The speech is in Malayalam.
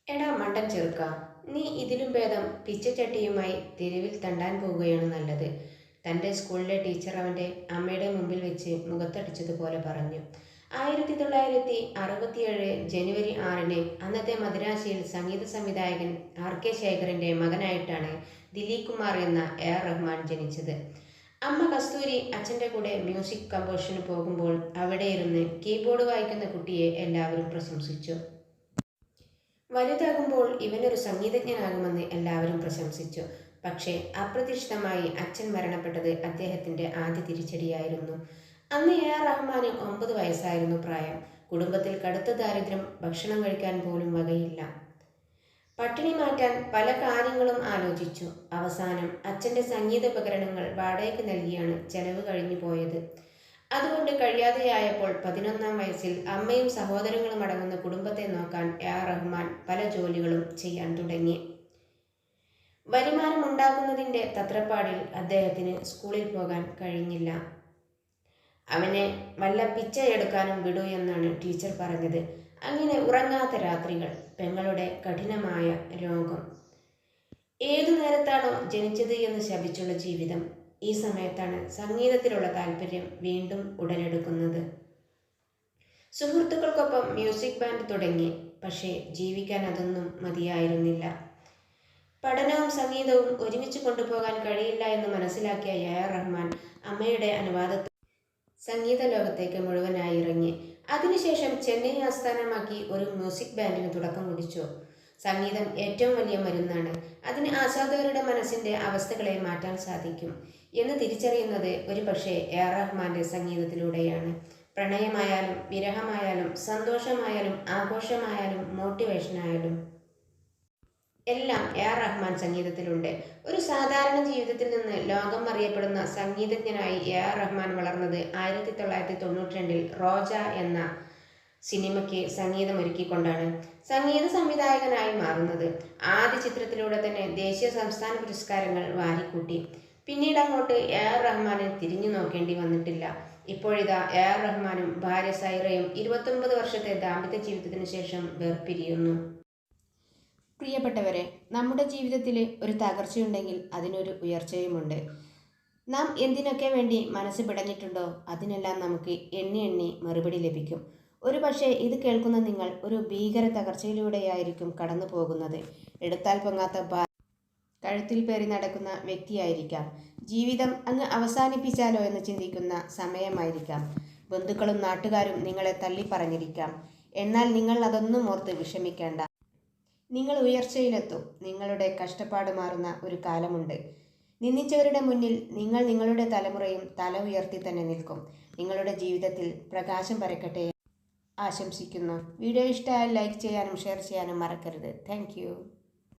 എടാ മണ്ടൻ ചെറുക്ക, നീ ഇതിലും ഭേദം പിച്ചച്ചട്ടിയുമായി തെരുവിൽ തണ്ടാൻ പോവുകയാണ് നല്ലത്. തൻ്റെ സ്കൂളിലെ ടീച്ചർ അവൻ്റെ അമ്മയുടെ മുമ്പിൽ വെച്ച് മുഖത്തടിച്ചതുപോലെ പറഞ്ഞു. 1967 ജനുവരി 6-ന് അന്നത്തെ മദിരാശിയിൽ സംഗീത സംവിധായകൻ RK ശേഖറിൻ്റെ മകനായിട്ടാണ് ദിലീപ് കുമാർ എന്ന AR റഹ്മാൻ ജനിച്ചത്. അമ്മ കസ്തൂരി അച്ഛൻ്റെ കൂടെ മ്യൂസിക് കമ്പോസിഷന് പോകുമ്പോൾ അവിടെ ഇരുന്ന് കീബോർഡ് വായിക്കുന്ന കുട്ടിയെ എല്ലാവരും പ്രശംസിച്ചു. വലുതാകുമ്പോൾ ഇവനൊരു സംഗീതജ്ഞനാകുമെന്ന് എല്ലാവരും പ്രശംസിച്ചു. പക്ഷേ അപ്രതീക്ഷിതമായി അച്ഛൻ മരണപ്പെട്ടത് അദ്ദേഹത്തിൻ്റെ ആദ്യ തിരിച്ചടിയായിരുന്നു. അന്ന് AR റഹ്മാന് 9 വയസ്സായിരുന്നു പ്രായം. കുടുംബത്തിൽ കടുത്ത ദാരിദ്ര്യം, ഭക്ഷണം കഴിക്കാൻ പോലും വകയില്ല. പട്ടിണി മാറ്റാൻ പല കാര്യങ്ങളും ആലോചിച്ചു. അവസാനം അച്ഛൻ്റെ സംഗീതോപകരണങ്ങൾ വാടകയ്ക്ക് നൽകിയാണ് ചെലവ് കഴിഞ്ഞു പോയത്. അതുകൊണ്ട് കഴിയാതെയായപ്പോൾ 11-ാം വയസ്സിൽ അമ്മയും സഹോദരങ്ങളും അടങ്ങുന്ന കുടുംബത്തെ നോക്കാൻ AR റഹ്മാൻ പല ജോലികളും ചെയ്യാൻ തുടങ്ങി. വരുമാനമുണ്ടാക്കുന്നതിൻ്റെ തത്രപ്പാടിൽ അദ്ദേഹത്തിന് സ്കൂളിൽ പോകാൻ കഴിഞ്ഞില്ല. അവനെ വല്ല പിച്ചയെടുക്കാനും വിടൂ എന്നാണ് ടീച്ചർ പറഞ്ഞത്. അങ്ങനെ ഉറങ്ങാത്ത രാത്രികൾ, പെങ്ങളുടെ കഠിനമായ രോഗം, ഏതു നേരത്താണോ ജനിച്ചത് എന്ന് ശപിച്ചുള്ള ജീവിതം. ഈ സമയത്താണ് സംഗീതത്തിലുള്ള താല്പര്യം വീണ്ടും ഉടലെടുക്കുന്നത്. സുഹൃത്തുക്കൾക്കൊപ്പം മ്യൂസിക് ബാൻഡ് തുടങ്ങി. പക്ഷേ ജീവിക്കാൻ അതൊന്നും മതിയായിരുന്നില്ല. പഠനവും സംഗീതവും ഒരുമിച്ച് കൊണ്ടുപോകാൻ കഴിയില്ല എന്ന് മനസ്സിലാക്കിയ AR റഹ്മാൻ അമ്മയുടെ അനുവാദത്തിൽ സംഗീത ലോകത്തേക്ക് മുഴുവനായി ഇറങ്ങി. അതിനുശേഷം ചെന്നൈ ആസ്ഥാനമാക്കി ഒരു മ്യൂസിക് ബാൻഡിന് തുടക്കം കുറിച്ചു. സംഗീതം ഏറ്റവും വലിയ മരുന്നാണ്. അതിന് ആസ്വാദകരുടെ മനസ്സിൻ്റെ അവസ്ഥകളെ മാറ്റാൻ സാധിക്കും എന്ന് തിരിച്ചറിയുന്നത് ഒരുപക്ഷെ AR റഹ്മാൻ്റെ സംഗീതത്തിലൂടെയാണ്. പ്രണയമായാലും വിരഹമായാലും സന്തോഷമായാലും ആഘോഷമായാലും മോട്ടിവേഷനായാലും എല്ലാം AR റഹ്മാൻ സംഗീതത്തിലുണ്ട്. ഒരു സാധാരണ ജീവിതത്തിൽ നിന്ന് ലോകം അറിയപ്പെടുന്ന സംഗീതജ്ഞനായി AR റഹ്മാൻ വളർന്നത് 1992-ൽ റോജ എന്ന സിനിമയ്ക്ക് സംഗീതമൊരുക്കിക്കൊണ്ടാണ് സംഗീത സംവിധായകനായി മാറുന്നത്. ആദ്യ ചിത്രത്തിലൂടെ തന്നെ ദേശീയ സംസ്ഥാന പുരസ്കാരങ്ങൾ വാരിക്കൂട്ടി. പിന്നീട് അങ്ങോട്ട് AR റഹ്മാനെ തിരിഞ്ഞു നോക്കേണ്ടി വന്നിട്ടില്ല. ഇപ്പോഴിതാ AR റഹ്മാനും ഭാര്യ സൈറയും 29 വർഷത്തെ ദാമ്പത്യ ജീവിതത്തിന് ശേഷം വേർപിരിയുന്നു. പ്രിയപ്പെട്ടവരെ, നമ്മുടെ ജീവിതത്തിൽ ഒരു തകർച്ചയുണ്ടെങ്കിൽ അതിനൊരു ഉയർച്ചയുമുണ്ട്. നാം എന്തിനൊക്കെ വേണ്ടി മനസ്സ് പിടഞ്ഞിട്ടുണ്ടോ അതിനെല്ലാം നമുക്ക് എണ്ണി എണ്ണി മറുപടി ലഭിക്കും. ഒരു പക്ഷേ ഇത് കേൾക്കുന്ന നിങ്ങൾ ഒരു ഭീകര തകർച്ചയിലൂടെയായിരിക്കും കടന്നു പോകുന്നത്. എടുത്താൽ പൊങ്ങാത്ത കഴുത്തിൽ പേറി നടക്കുന്ന വ്യക്തിയായിരിക്കാം. ജീവിതം അങ്ങ് അവസാനിപ്പിച്ചാലോ എന്ന് ചിന്തിക്കുന്ന സമയമായിരിക്കാം. ബന്ധുക്കളും നാട്ടുകാരും നിങ്ങളെ തള്ളിപ്പറഞ്ഞിരിക്കാം. എന്നാൽ നിങ്ങൾ അതൊന്നും ഓർത്ത് വിഷമിക്കേണ്ട. നിങ്ങൾ ഉയർച്ചയിലെത്തും. നിങ്ങളുടെ കഷ്ടപ്പാട് മാറുന്ന ഒരു കാലമുണ്ട്. നിന്ദിച്ചവരുടെ മുന്നിൽ നിങ്ങൾ നിങ്ങളുടെ തലമുറയും തല ഉയർത്തി തന്നെ നിൽക്കും. നിങ്ങളുടെ ജീവിതത്തിൽ പ്രകാശം പരക്കട്ടെ ആശംസിക്കുന്നു. വീഡിയോ ഇഷ്ടമായാൽ ലൈക്ക് ചെയ്യാനും ഷെയർ ചെയ്യാനും മറക്കരുത്. താങ്ക്